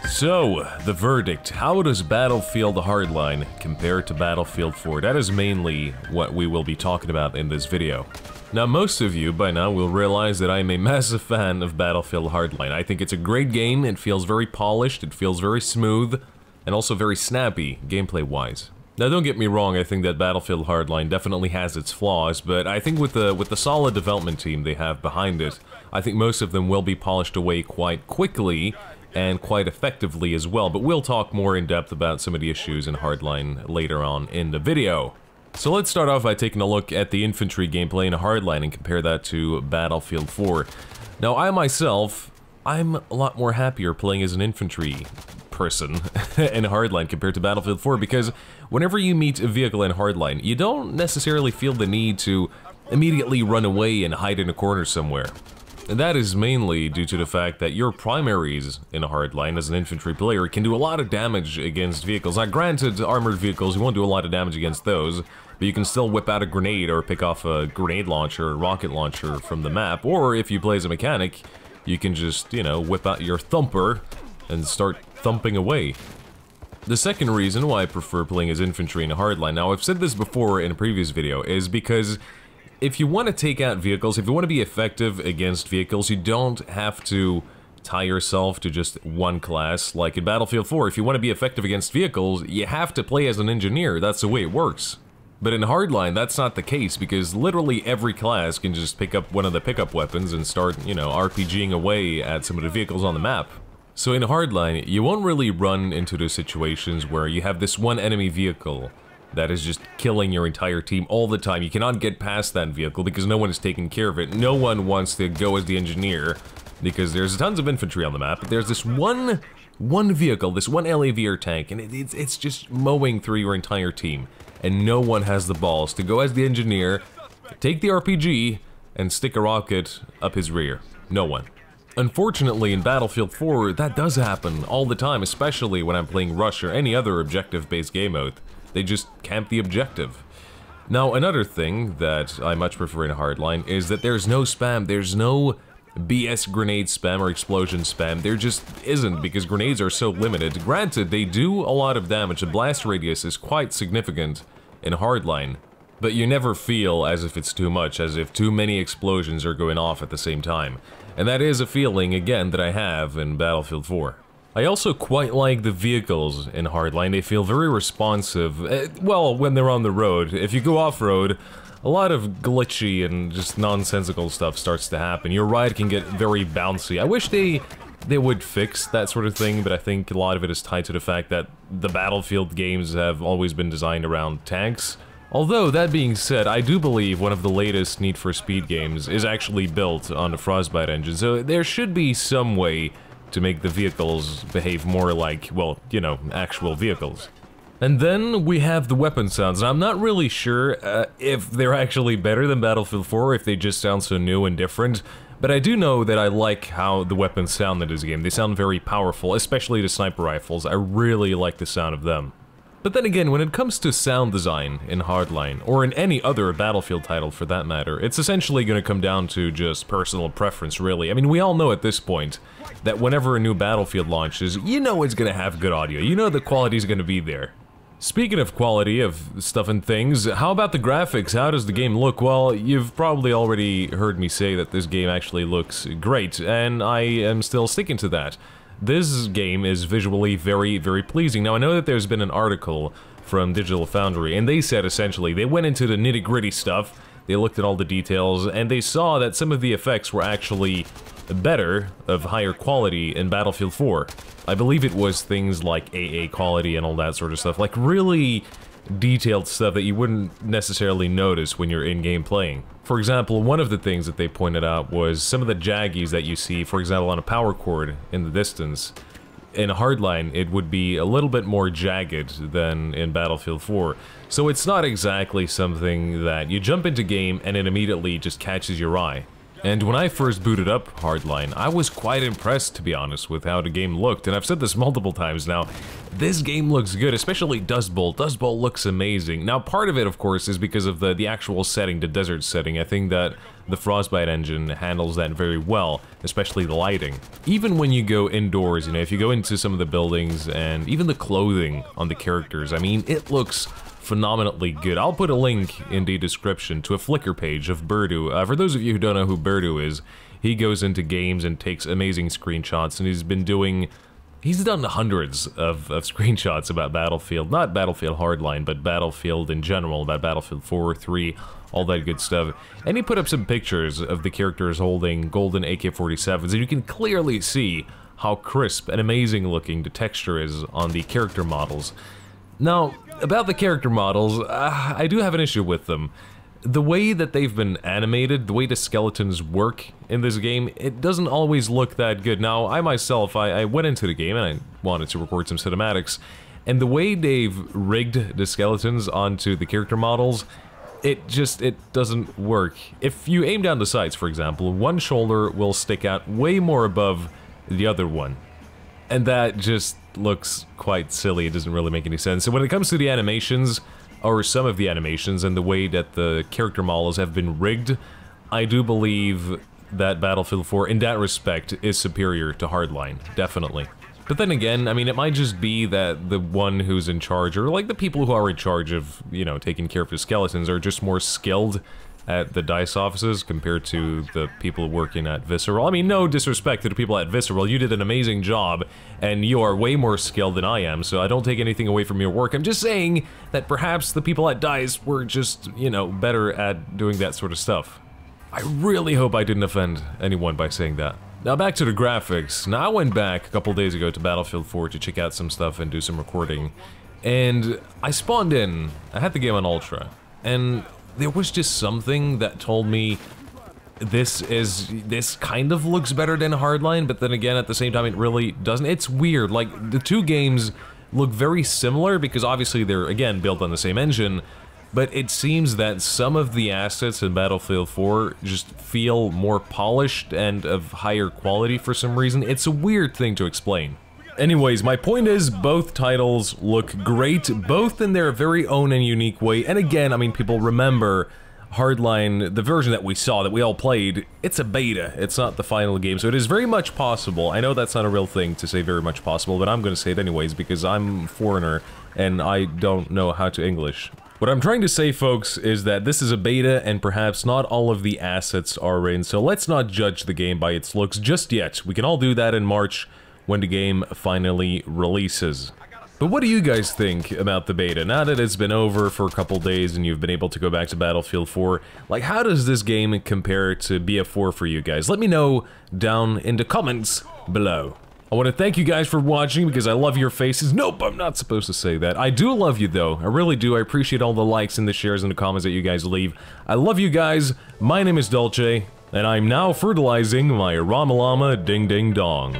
So, the verdict. How does Battlefield Hardline compare to Battlefield 4? That is mainly what we will be talking about in this video. Now, most of you by now will realize that I am a massive fan of Battlefield Hardline. I think it's a great game, it feels very polished, it feels very smooth, and also very snappy, gameplay-wise. Now, don't get me wrong, I think that Battlefield Hardline definitely has its flaws, but I think with the solid development team they have behind it, I think most of them will be polished away quite quickly, and quite effectively as well, but we'll talk more in depth about some of the issues in Hardline later on in the video. So let's start off by taking a look at the infantry gameplay in Hardline and compare that to Battlefield 4. Now, I myself, I'm a lot more happier playing as an infantry person in Hardline compared to Battlefield 4, because whenever you meet a vehicle in Hardline, you don't necessarily feel the need to immediately run away and hide in a corner somewhere. And that is mainly due to the fact that your primaries in a hardline as an infantry player can do a lot of damage against vehicles. Now, granted, armored vehicles, you won't do a lot of damage against those, but you can still whip out a grenade or pick off a grenade launcher or rocket launcher from the map, or if you play as a mechanic, you can just, you know, whip out your thumper and start thumping away. The second reason why I prefer playing as infantry in a hardline, now I've said this before in a previous video, is because if you want to take out vehicles, if you want to be effective against vehicles, you don't have to tie yourself to just one class. Like in Battlefield 4, if you want to be effective against vehicles, you have to play as an engineer. That's the way it works. But in Hardline, that's not the case, because literally every class can just pick up one of the pickup weapons and start, you know, RPGing away at some of the vehicles on the map. So in Hardline, you won't really run into those situations where you have this one enemy vehicle that is just killing your entire team all the time. You cannot get past that vehicle because no one is taking care of it. No one wants to go as the engineer because there's tons of infantry on the map, but there's this one vehicle, this one LAV or tank, and it's just mowing through your entire team. And no one has the balls to go as the engineer, take the RPG, and stick a rocket up his rear. No one. Unfortunately, in Battlefield 4, that does happen all the time, especially when I'm playing Rush or any other objective-based game mode. They just camp the objective. Now, another thing that I much prefer in Hardline is that there's no spam, there's no BS grenade spam or explosion spam. There just isn't, because grenades are so limited. Granted, they do a lot of damage, the blast radius is quite significant in Hardline, but you never feel as if it's too much, as if too many explosions are going off at the same time. And that is a feeling, again, that I have in Battlefield 4. I also quite like the vehicles in Hardline. They feel very responsive, well, when they're on the road. If you go off-road, a lot of glitchy and just nonsensical stuff starts to happen. Your ride can get very bouncy. I wish they would fix that sort of thing, but I think a lot of it is tied to the fact that the Battlefield games have always been designed around tanks. Although, that being said, I do believe one of the latest Need for Speed games is actually built on the Frostbite engine, so there should be some way to make the vehicles behave more like, well, you know, actual vehicles. And then we have the weapon sounds. Now, I'm not really sure if they're actually better than Battlefield 4, or if they just sound so new and different, but I do know that I like how the weapons sound in this game. They sound very powerful, especially the sniper rifles. I really like the sound of them. But then again, when it comes to sound design in Hardline, or in any other Battlefield title for that matter, it's essentially going to come down to just personal preference, really. I mean, we all know at this point that whenever a new Battlefield launches, you know it's going to have good audio. You know the quality is going to be there. Speaking of quality of stuff and things, how about the graphics? How does the game look? Well, you've probably already heard me say that this game actually looks great, and I am still sticking to that. This game is visually very, very pleasing. Now, I know that there's been an article from Digital Foundry, and they said essentially, they went into the nitty-gritty stuff, they looked at all the details, and they saw that some of the effects were actually better, of higher quality, in Battlefield 4. I believe it was things like AA quality and all that sort of stuff, like really detailed stuff that you wouldn't necessarily notice when you're in-game playing. For example, one of the things that they pointed out was some of the jaggies that you see, for example, on a power cord in the distance. In Hardline, it would be a little bit more jagged than in Battlefield 4. So it's not exactly something that you jump into game and it immediately just catches your eye. And when I first booted up Hardline, I was quite impressed, to be honest, with how the game looked, and I've said this multiple times now. This game looks good, especially Dust Bowl. Dust Bowl looks amazing. Now, part of it, of course, is because of the actual setting, the desert setting. I think that the Frostbite engine handles that very well, especially the lighting. Even when you go indoors, you know, if you go into some of the buildings and even the clothing on the characters, I mean, it looks phenomenally good. I'll put a link in the description to a Flickr page of Birdu. For those of you who don't know who Birdu is, he goes into games and takes amazing screenshots, and he's done hundreds of screenshots about Battlefield, not Battlefield Hardline, but Battlefield in general, about Battlefield 4, 3, all that good stuff. And he put up some pictures of the characters holding golden AK-47s, and you can clearly see how crisp and amazing looking the texture is on the character models. Now, about the character models, I do have an issue with them. The way that they've been animated, the way the skeletons work in this game, it doesn't always look that good. Now, I myself, I went into the game and I wanted to record some cinematics, and the way they've rigged the skeletons onto the character models, it doesn't work. If you aim down the sights, for example, one shoulder will stick out way more above the other one. And that just looks quite silly. It doesn't really make any sense. So when it comes to the animations, or some of the animations, and the way that the character models have been rigged, I do believe that Battlefield 4, in that respect, is superior to Hardline. Definitely. But then again, I mean, it might just be that the one who's in charge, or like the people who are in charge of, you know, taking care of the skeletons, are just more skilled at the DICE offices compared to the people working at Visceral. I mean, no disrespect to the people at Visceral, you did an amazing job, and you are way more skilled than I am, so I don't take anything away from your work. I'm just saying that perhaps the people at DICE were just, you know, better at doing that sort of stuff. I really hope I didn't offend anyone by saying that. Now back to the graphics. Now I went back a couple days ago to Battlefield 4 to check out some stuff and do some recording, and I spawned in, I had the game on Ultra, and there was just something that told me this kind of looks better than Hardline, but then again, at the same time, it really doesn't. It's weird. Like, the two games look very similar because obviously they're, again, built on the same engine, but it seems that some of the assets in Battlefield 4 just feel more polished and of higher quality for some reason. It's a weird thing to explain. Anyways, my point is, both titles look great, both in their very own and unique way, and again, I mean, people remember Hardline, the version that we saw, that we all played, it's a beta, it's not the final game, so it is very much possible. I know that's not a real thing to say very much possible, but I'm gonna say it anyways, because I'm a foreigner, and I don't know how to English. What I'm trying to say, folks, is that this is a beta, and perhaps not all of the assets are in, so let's not judge the game by its looks just yet. We can all do that in March, when the game finally releases. But what do you guys think about the beta? Now that it's been over for a couple days and you've been able to go back to Battlefield 4, like, how does this game compare to BF4 for you guys? Let me know down in the comments below. I want to thank you guys for watching because I love your faces. Nope, I'm not supposed to say that. I do love you though, I really do. I appreciate all the likes and the shares and the comments that you guys leave. I love you guys. My name is Dolce, and I'm now fertilizing my Ramalama Ding Ding Dong.